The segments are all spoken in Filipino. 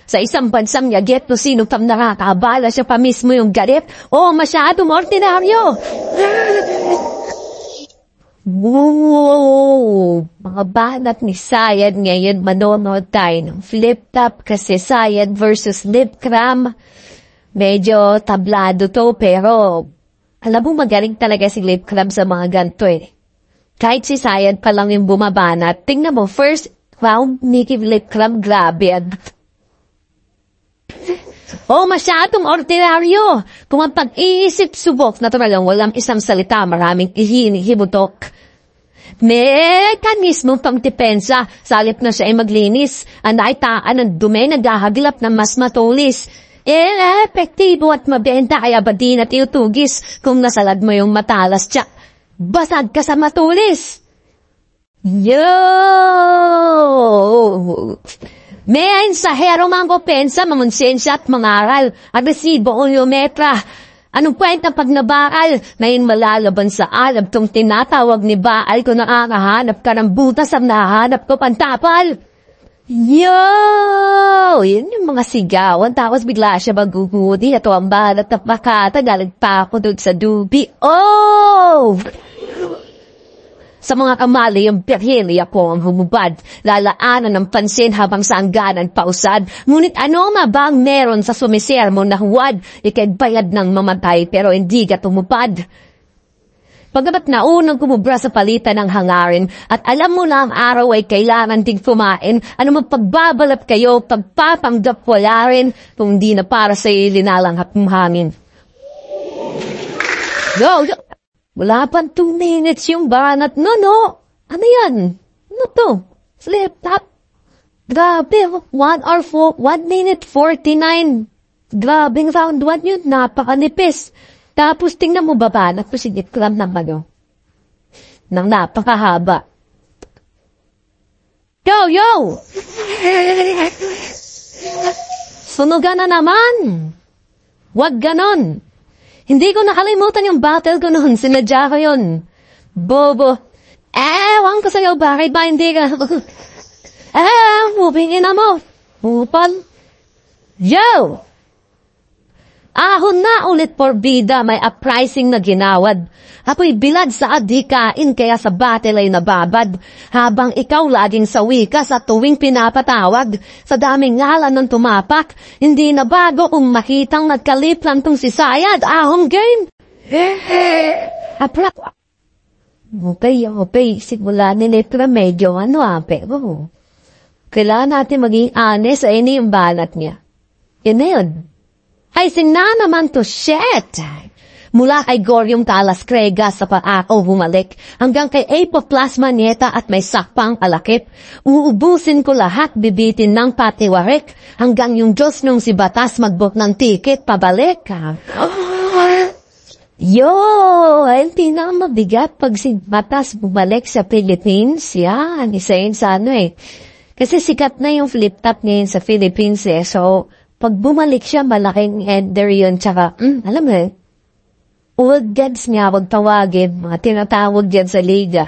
Sa isang bansang yaget no sino pang nakakabala siya pa mismo yung galit. Masyadong ordinaryo. Wow! Mga banat ni Sayad ngayon manonood tayo ng flip top kasi Sayad versus lip cram. Medyo tablado to pero alam mo magaling talaga si lip cram sa mga ganito eh. Kahit si Sayad pa lang yung bumabanat, tingnan mo first round ni lip cram grabe. Masyadong ordinaryo. Kung ang pag-iisip subok na talagang walang isang salita, maraming hihimutok. Mekanismo pang-depensa, salip na siya ay maglinis. Ang naitaan ng dumi, naghahaglap ng mas matulis. Epektibo at mabenta, kaya ba di na tiutugis kung nasalad mo yung matalas siya? Basag ka sa matulis. Yo! May ensahero mga pensa, mamonsensya at mangaral, agresibo o yometra. Anong kwenta pag nabakal? Ngayon malalaban sa alab tong tinatawag ni Baal kung nakakahanap ka ng butas ang nahanap ko pantapal. Yo! Yun yung mga sigawan, tapos bigla siya magugudi. Ito ang balat na pakatagalag pa ako doon sa dubi. Sa mga kamali, yung birhili ako ang humubad. Lalaanan ng pansin habang sa angganan pausad. Ngunit ano nga ba ang meron sa sumisermo na huwad? Ika'y bayad ng mamatay pero hindi ka tumupad. Pagkabat na unang kumubra sa palitan ng hangarin at alam mo na ang araw ay kailangan ding kumain, ano magpagbabalap kayo, pagpapanggap wala rin kung di na para sa ilinalanghap ng hangin. Go! Wala pang 2 minutes yung banat. No. Ano yan? Ano to? Flip top. Grabe. 1 minute 49. Grabing round 1 yun. Napakanipis. Tapos tingnan mo ba banat? Pasigit kram ng ano. Nang napakahaba. Yo! Sunugan na naman. Wag ganon. Hindi ko nakalimutan yung battle ko noon. Sinadya ko yun. Bobo. Ewan ko sa'yo. Bakit ba hindi ka? Mupingin na mo. Upal. Yo! Ahon na ulit porbida. May uprising na ginawad. Ako'y bilad sa adhikain kaya sa battle ay nababad. Habang ikaw laging sawi ka sa tuwing pinapatawag. Sa daming ngalan ng tumapak. Hindi na bago kung makitang nagkaliplan tong si Sayad. Ahong game. Aprap. Okay. Simula ni Letra medyo pero kailangan natin maging honest sa ini yung banat niya. Yun na yun. Ay, sina naman to shit. Mula kay Gorium Talas Krega sa paakaw bumalik, hanggang kay Apoplasma Nieta at may sakpang alakip. Uubusin ko lahat, bibitin ng patiwarik, hanggang yung Diyos nung si Batas magbok ng tiket pabalik. Hindi na mabigat pag si Batas bumalik sa Philippines. Yan, isa yun sa ano eh. Kasi sikat na yung flip top ngayon sa Philippines eh. So, pag bumalik siya, malaking ender yun. Tsaka, alam mo eh, old gets niya, wag tawagin, mga tinatawag dyan sa liga.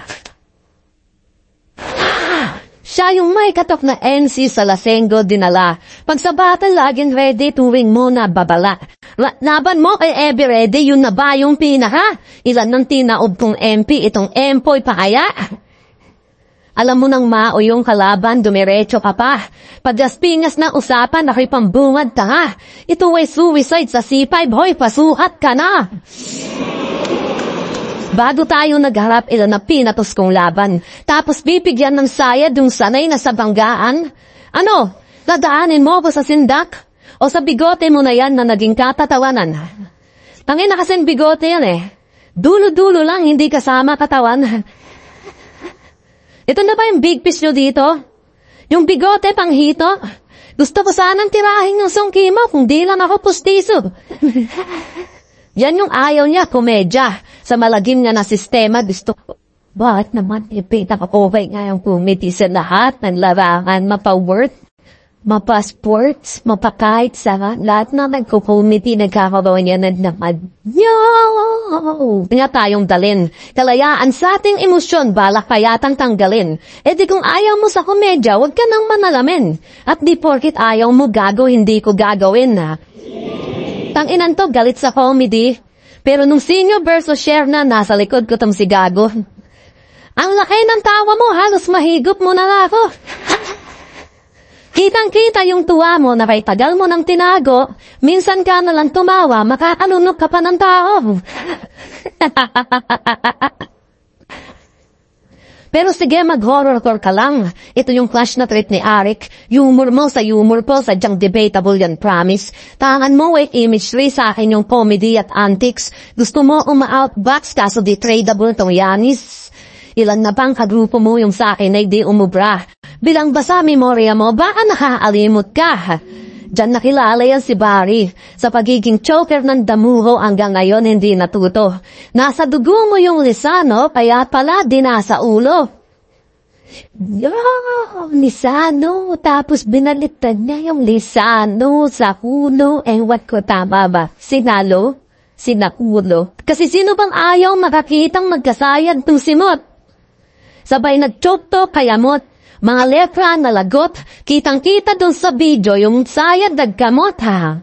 Siya yung may katok na NC sa Lasengo dinala. Pag sa battle, laging ready, tuwing mo na babala. Laban mo kay Ebi ready, yun na ba yung pinaka? Ilan ng tinaob kong MP, itong empoy pa kaya? Alam mo nang mao yung kalaban, dumiretso ka pa. Pagdaspingas na usapan, ako'y pambungad ka nga. Ito ay suicide sa C5, hoy, pasuhat ka na. Bago tayo nagharap, ilan na pinatos kong laban. Tapos bibigyan ng Sayad yung sanay na sa banggaan. Ano, dadaanin mo ba sa sindak? O sa bigote mo na yan na naging katatawanan? Tangin na kasing bigote yan eh. Dulo-dulo lang, hindi kasama katawan. Ito na ba yung big fish nyo dito? Yung bigote panghito? Gusto ko sanang tirahin yung songki mo kung di lang ako pustiso. Yan yung ayaw niya, komedya. Sa malagim niya na sistema, gusto ko. Bakit naman ipita ka okay nga yung committee sa lahat ng larangan mapa-worth? Mapasports, mapakahit sa lahat na nagko-committee nagkakaroon yan naman. Nga tayong dalin. Kalayaan sa ating emosyon, balak kayatang tanggalin. E di kung ayaw mo sa komedya, huwag ka nang manalamin. At di porkit ayaw mo gago, hindi ko gagawin ha. Tanginan to, galit sa comedy. Pero nung senior versus share na, nasa likod ko tong si gago. Ang laki ng tawa mo, halos mahigop mo na ako. Kitang-kita yung tuwa mo na kay tagal mo nang tinago, minsan ka na lang tumawa, makakalunok ka pa ng tao. Pero sige, mag-horrorcore ka lang. Ito yung clash na treat ni Arik. Humor mo sa humor po, sadyang debatable yan, promise. Tangan mo, wait, imagery sa akin yung comedy at antics. Gusto mo uma-outbox, kaso di tradable tong Yanis. Ilan na bang kagrupo mo yung sa akin ay di umubra? Bilang basa memorya mo, baka nakaalimot ka. Diyan nakilala yan si Barry. Sa pagiging choker ng damuho hanggang ngayon hindi natuto. Nasa dugo mo yung lisano, kaya pala di nasa ulo. Lisano, tapos binalitan niya yung lisano sa ulo. What ko, tama ba? Sinalo? Sinakulo? Kasi sino bang ayaw makakitang magkasayad ng simot? Sabay nagchokto, kayamot. Mga lepra na lagot, kitang-kita dun sa video yung sayad nagkamot ha.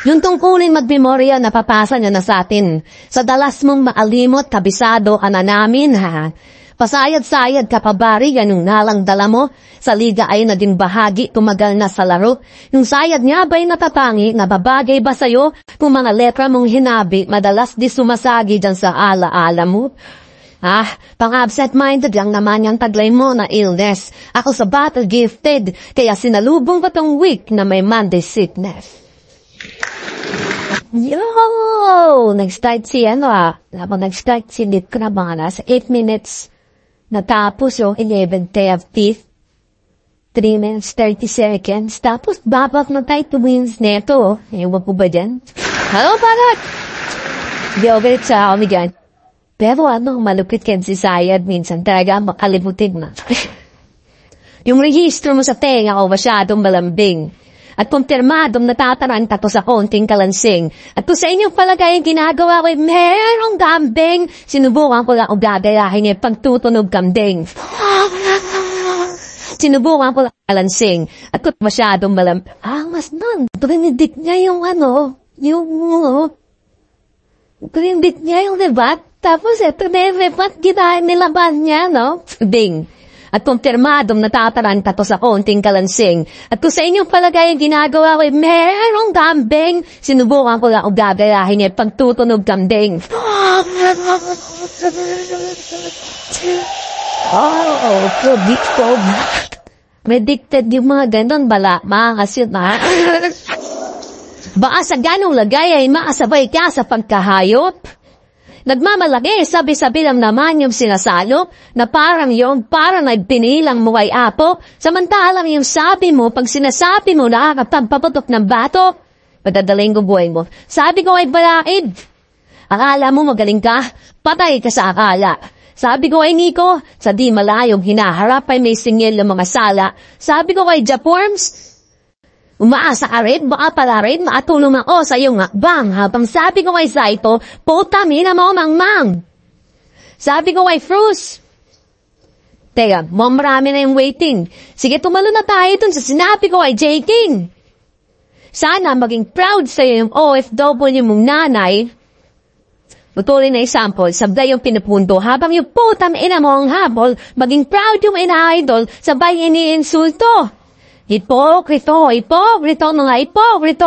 Yung tungkulin magmemorya napapasa niya na sa atin. Sa dalas mong maalimot, kabisado ka na namin ha. Pasayad-sayad ka pa bari, yan yung nalang dala mo. Sa liga ay naging bahagi, tumagal na sa laro. Yung sayad niya ba'y natatangi, nababagay ba sa'yo? Kung mga letra mong hinabi, madalas di sumasagi dyan sa ala-ala mo. Pang-absent-minded lang naman yung taglay mo na illness. Ako sa battle gifted, kaya sinalubong ko tong week na may Monday sickness. Nag-start si nag-start si Lit ko na mga nasa 8 minutes. Natapos yung 11:30, 3 minutes 30 seconds. Tapos babak na tayo 2 minutes neto. Ewan ko ba dyan? Hello, parat! Hindi ako galit sa comedian. Pero malupit yan si Sayad. Minsan talaga makalimutin na. Yung registro mo sa tenga ko masyadong malambing. At kumpirmadong natataranta to sa konting kalansing. At kung sa inyong palagay ginagawa ko, merong kambing. Sinubukan ko lang o gagayahin niya pagtutunog kambing. Sinubukan ko lang kalansing. At kung masyadong mas nun, trinidik niya yung trinidik niya yung debat. Tapos ito na yung debat, nilaban niya, Ding. At kumpirmadong natataranta to sa konting kalansing. At kung sa inyong palagay ang ginagawa ko, merong kambing. Sinubukan ko lang o gagayahin niya pagtutunog kambing. Medicted yung mga ganon, bala, makakasit na. Baka sa ganong lagay ay maasabay ka sa pagkahayop. Nagmamalaki, sabi-sabi lang naman yung sinasalo, na parang pinilang mo ay apo, samantalang yung sabi mo, pag sinasabi mo na kapag paputok ng bato, padadaling ko buhay mo. Sabi ko ay balaid. Akala mo magaling ka, patay ka sa akala. Sabi ko ay Nico, sa di malayong hinaharap ay may singil ng mga sala. Sabi ko kay Japorms, umaasa ka rin, baka pala rin, maatulong ako sa iyong akbang. Habang sabi ko kay Saito, puta, mina mo, mang-mang. Sabi ko kay Fruz, teka, marami na yung waiting. Sige, tumalo na tayo dun sa sinabi ko kay J. King. Sana maging proud sa'yo yung OFW mong nanay. Butuloy na example, sabay yung pinupunto, habang yung puta, ina mo ang habol, maging proud yung ina-idol, sabay iniinsulto. Hipokrito na nga, hipokrito,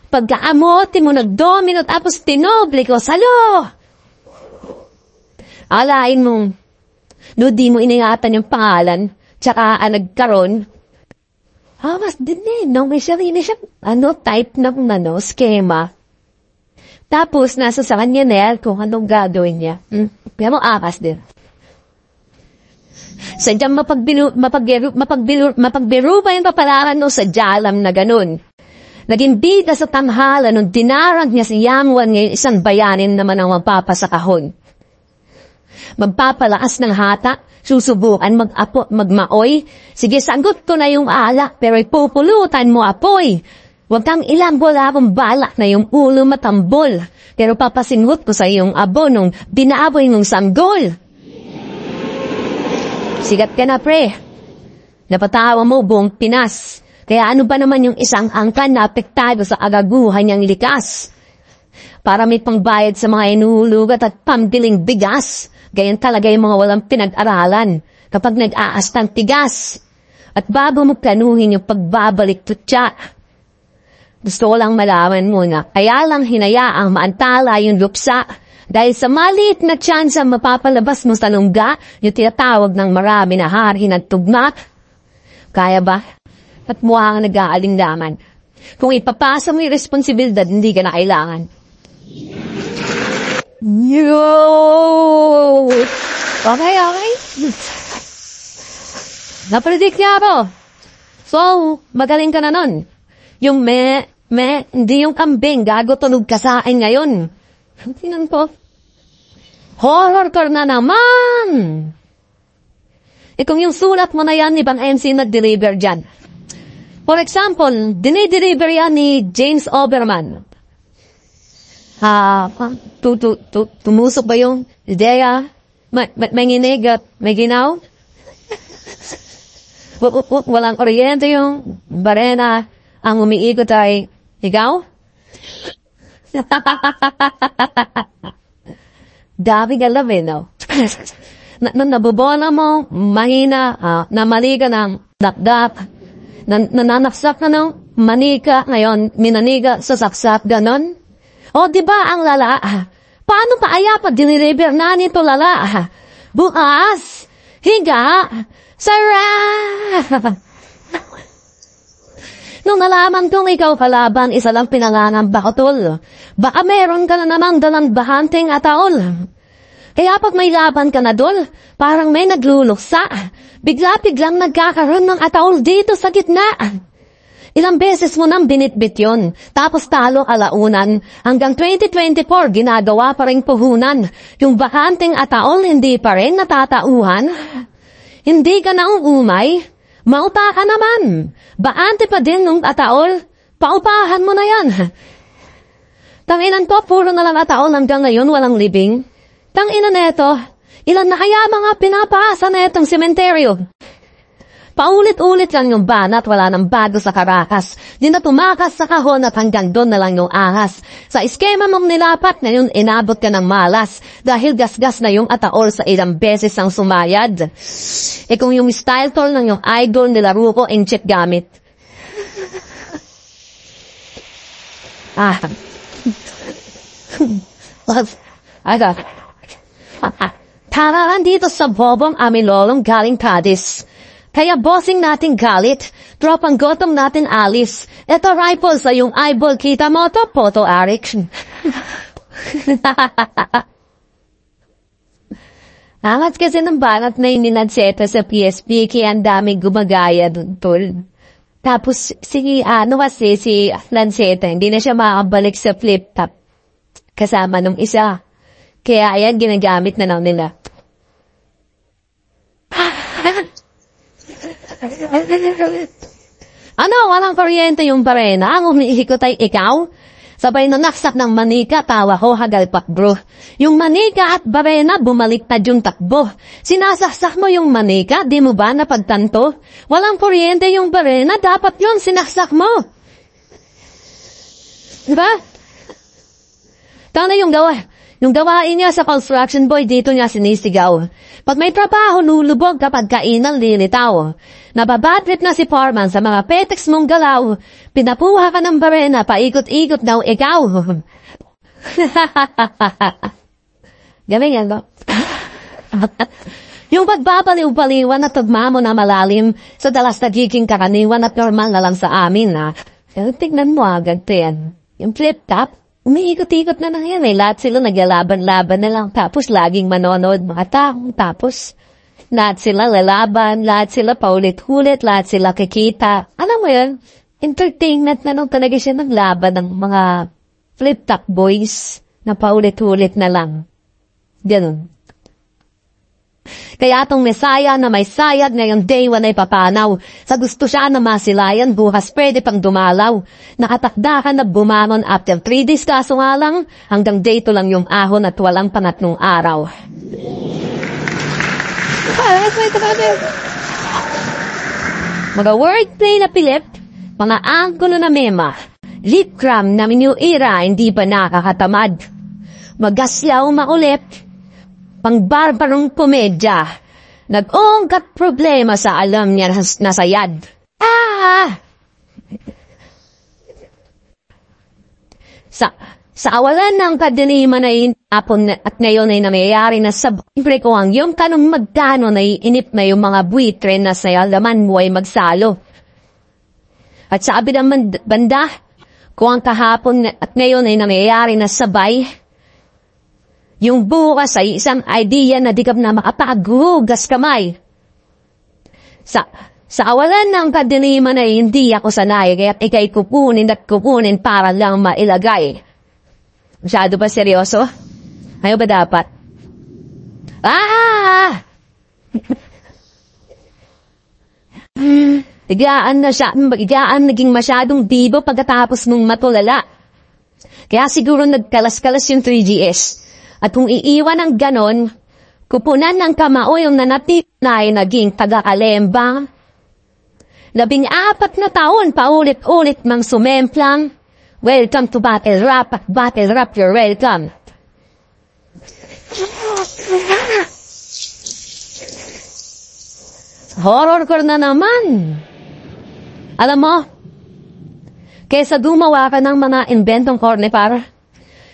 pagkaamote mo nagdomino tapos tinoble ko, salo! Alain mong, no di mo iningatan yung pangalan, tsaka nagkaroon, mas din may sarili siya, type ng, schema. Tapos, nasa sa kanya na kung anong gagawin niya. Pero akas din. Sadyang mapagbiru pa yung papalaran no sa jalam na ganun. Naging bida sa tamhala nung dinarag niya si Yamwan ngayon isang bayanin naman ang magpapasakahon. Magpapalakas ng hata, susubukan mag-apo, magmaoy. Sige, sagot ko na yung alak, pero ipupulutan mo apoy. Huwag kang ilambol-abong balak na yung ulo matambol. Pero papasinghot ko sa iyong abo nung binaaboy mong sanggol. Sigat ka na, pre. Napatawa mo buong Pinas. Kaya ano ba naman yung isang angkan na apektado sa agaguhan niyang likas? Para may pangbayad sa mga inuhulugat at pambiling bigas. Gayon talaga yung mga walang pinag-aralan kapag nag-aastang tigas. At bago mo planuhin yung pagbabalik tutya, gusto ko lang malaman mo na kaya lang hinayaang maantala yung luksa dahil sa maliit na tsansa mapapalabas mo sa lungga yung tinatawag ng marami na harhin at tugma. Kaya ba? At mukha kang nag-aalindaman. Kung ipapasa mo yung responsibilidad, hindi ka na kailangan. Yo! Okay. Napredict niya ako. So, magaling ka na nun. Yung hindi yung kambing, gago tunog ka sa akin ngayon. Tinan ko. Horror ka na naman! Kung yung sulat mo na yan, ibang MC nag-deliver dyan. For example, dinideliver yan ni James Oberman. Tumusok ba yung ideya? May nginig at may ginaw? Walang kuryente yung barena. Ang umiikot ay ikaw? Dami ka love, no? Nabubola mo, mahina, namali ka ng dakdak, nananaksak ka ng manika, ngayon minaniga sa saksak, ganon? O, diba ang lala? Paano pa aya pa diniliver na nito lala? Bukas, higa, sarap! Nung nalaman kong ikaw kalaban, isa lang pinangangamba ko, tol. Baka meron ka na namang dalang bahanting ataol. Kaya pag may laban ka na, dol, parang may nagluluksa. Bigla-biglang nagkakaroon ng ataol dito sa gitna. Ilang beses mo nang binitbit yun, tapos talo kalaunan. Hanggang 2024, ginagawa pa rin puhunan. Yung bahanting ataol, hindi pa rin natatauhan. Hindi ka na umay. Maupa ka naman. Baante pa din nung ataol. Paupahan mo na yan. Tanginan ko, puro na lang ataol hanggang ngayon walang libing. Tanginan neto, ilan na kaya mga pinapasa na itong sementeryo? Paulit-ulit lang yung banat, wala nang bago sa Caracas. Di na tumakas sa kahon at hanggang doon na lang yung ahas. Sa iskema mong nilapat, ngayon inabot ka ng malas. Dahil gasgas na yung ataol sa ilang beses ang sumayad. Kung yung style tol ng yung idol nilaro ko, enchit gamit. Tararan dito sa bobong aming lolong galing Cadiz. Kaya bossing natin galit, tropang gotom natin alis. Ito rifle sa yung eyeball, kita mo to, photo Eric. Angat kasi ng banat na ininanseta sa PSP, kaya ang daming gumagaya dun, tol. Tapos, si Lanceta, hindi na siya makabalik sa flip top. Kasama nung isa. Kaya ayan, ginagamit na lang nila. Ano, walang kuryente yung barena, ang umiikot ay ikaw? Sabay na naksak ng manika, tawa ko hagalpak bro. Yung manika at barena, bumaliktad yung takbo. Sinasaksak mo yung manika, di mo ba napagtanto? Walang kuryente yung barena, dapat yun sinaksak mo. Diba? Tana yung gawain niya sa construction boy, dito niya sinisigaw. Pag may trabaho, nulubog kapag kainan lilitaw. Nababatrip na si Foreman sa mga petex mong galaw. Pinapuha ka ng barena, paikot-ikot daw ikaw. Galing yan, no? Yung pagbabaliw-baliwan at tugma mo na malalim, sa dalas nagiging karaniwan at normal na lang sa amin, ha? Tignan mo agad, yan. Yung flip-top, umiikot-ikot na lang yan, eh. Lahat sila naglalaban-laban na lang, tapos laging manonood mga taong, tapos lahat sila lalaban, lahat sila paulit-ulit, lahat sila kikita. Alam mo yun, entertainment na nung talaga siya ng laban ng mga flip-top boys na paulit-ulit na lang. Ganun. Kaya tong Mesaya na may sayad ngayong day 1 ay papanaw. Sa gusto siya na masilayan, bukas pwede pang dumalaw. Nakatakda ka na bumanon after 3 days kaso nga lang, hanggang day 2 lang yung ahon at walang pangatlong araw. Mga wordplay na pilip, mga anggulo na mema, lip cram na new era hindi pa nakakatamad. Magaslaw makulit, pang-barbarong komedya, nag-ungkat problema sa alam niya na sayad. Sa awalan ng kadiliman ay apon at ngayon ay namayayari na siyempre ko ang yung tanong magkano na iinip na yung mga buitre na sa laman mo ay magsalo. At sabi ng banda, kung ang kahapon at ngayon ay namayayari na sabay, yung bukas ay isang idea na di ka na makapaghugas kamay. Sa awalan ng kadiliman ay hindi ako sanay, kaya't ikay kukunin at kukunin para lang mailagay. Masyado ba seryoso? Ayaw ba dapat? Biglaan naging masyadong bibo pagkatapos mong matulala. Kaya siguro nagkalas-kalas yung 3GS. At kung iiwan ng ganon, kupunan ng kamao yung nanatip na ay naging taga-kalembang. 14 na taon paulit-ulit mang sumemplang. Welcome to Battle Rap. Battle Rap, you're welcome. Horrorcore na naman. Alam mo, kesa gumawa ka ng mga inventong corny para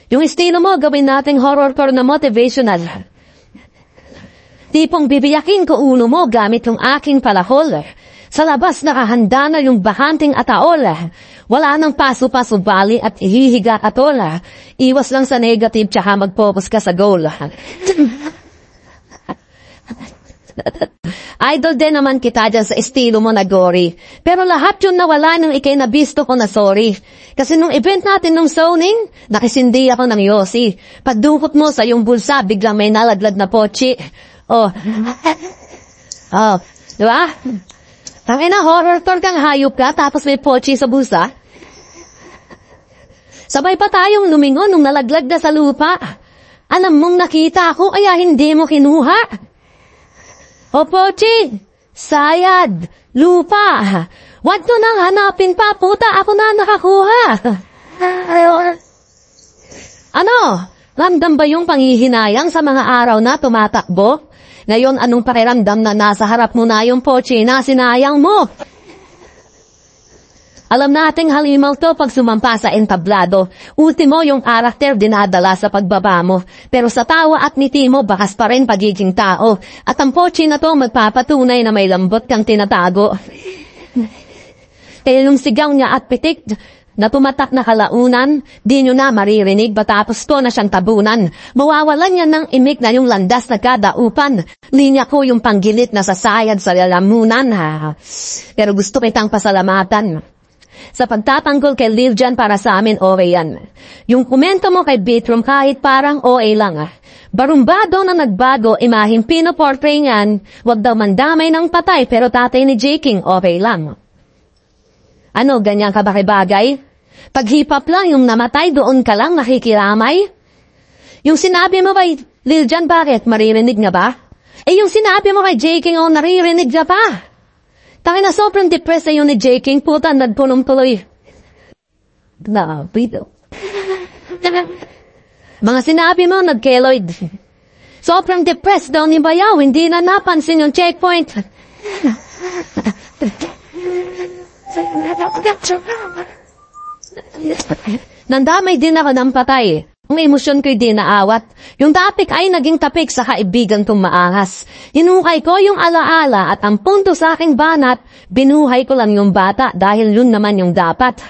yung estilo mo, gawin nating horrorcore na motivational. Tipong bibiyakin ko ulo mo gamit yung aking palahol. Sa labas nakahanda na yung bakanting ataol. Wala nang paso-paso bali at ihihiga atol. Iwas lang sa negative tsaka mag-focus ka sa goal. Idol din naman kita dyan sa estilo mo na gory. Pero lahat yun nawala nung ikay nabisto ko na sorry. Kasi nung event natin nung zoning, nakisindi ako ng Yossi. Pagdukot mo sa yung bulsa, biglang may nalaglag na pochi. Diba? Tangina, horror tour kang hayop ka, tapos may pochi sa bulsa. Sabay pa tayong lumingon nung nalaglag na sa lupa. Alam mong nakita ako, kaya hindi mo kinuha. Pochi, sayad, lupa. Wag to nang hanapin pa, puta, ako na nakakuha. Ano? Ramdam ba yung panghihinayang sa mga araw na tumatakbo? Ngayon, anong pakiramdam na nasa harap mo na yung pochi na sinayang mo? Alam nating halimaw to pag sumampa sa entablado. Ultimo yung karakter dinadala sa pagbaba mo. Pero sa tawa at ngiti mo, bakas pa rin pagiging tao. At ang pochi na to magpapatunay na may lambot kang tinatago. Kaya yung sigaw niya at pitik na tumatak na kalaunan, di nyo na maririnig batapos to na siyang tabunan. Mawawalan niya ng imik na yung landas na kadaupan. Linya ko yung panggilit na sasayad sa lalamunan. Pero gusto kitang pasalamatan. Sa pagtatanggol kay Lil Jan para sa amin, okay yan. Yung komento mo kay Beatroom kahit parang okay lang. Barumbado na nagbago, imahing pinoportray niyan, wag daw mandamay ng patay pero tatay ni J. King, okay lang. Ano, ganyan ka ba kay bagay? Pag hip-hop lang yung namatay, doon ka lang nakikiramay? Yung sinabi mo kay Lil Jan, bakit? Maririnig nga ba? Yung sinabi mo kay J. King, naririnig nga pa. Taki na sobrang depressed yun ni J. King, puta, nagpunong tuloy. Bito. Mga sinabi mo, nagkeloid. Sobrang depressed daw ni Bayaw, hindi na napansin yung checkpoint. Nandamay din ako ng patay. Ang emosyon ko'y di naawat. Yung topic ay naging tapik sa kaibigan kong maangas. Hinukay ko yung alaala at ang punto sa aking banat, binuhay ko lang yung bata dahil yun naman yung dapat.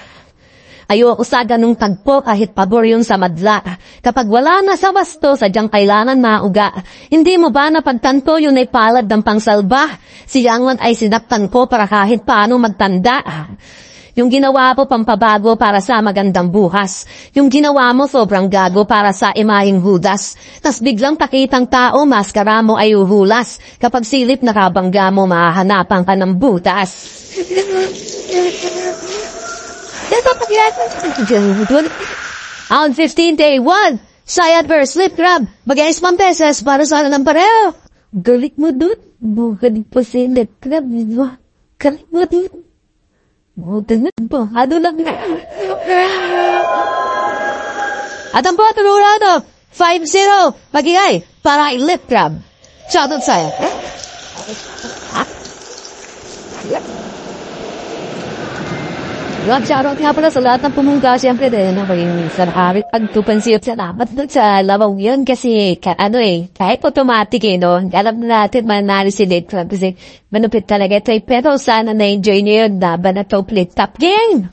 Ayoko sa ganung tagpo kahit pabor yun sa madla. Kapag wala na sa wasto, sadyang kailangan mauga. Hindi mo ba napagtanto yun ay palad ng pangsalba? Si Yangwan ay sinaptan ko para kahit paano magtanda. Yung ginawa mo pampabago para sa magandang bukas. Yung ginawa mo sobrang gago para sa imahing hudas. Tas biglang pakitang tao, maskara mo ay uhulas. Kapag silip na kabangga mo, mahahanapan ka ng butas. On 15 day 1, Sayad verse Lip Grab, bagay 5 pesos para sa ng pareho. Galit mo dun, galit po si Lip Grab, galit mo dun. Galit po, ano lang. At ang bottom round 5-0, magigay para kay Lip Grab. Shoutout sa'yo. Shoutout nga pala sa lahat ng pumunta, siyempre din, sa nakawit pagtupansiyot sa dapat doon sa labaw yun kasi, kahit automatic no, alam na natin manali si Late Club kasi manupit talaga ito pero sana na-enjoy niyo yun, laban na to play top game.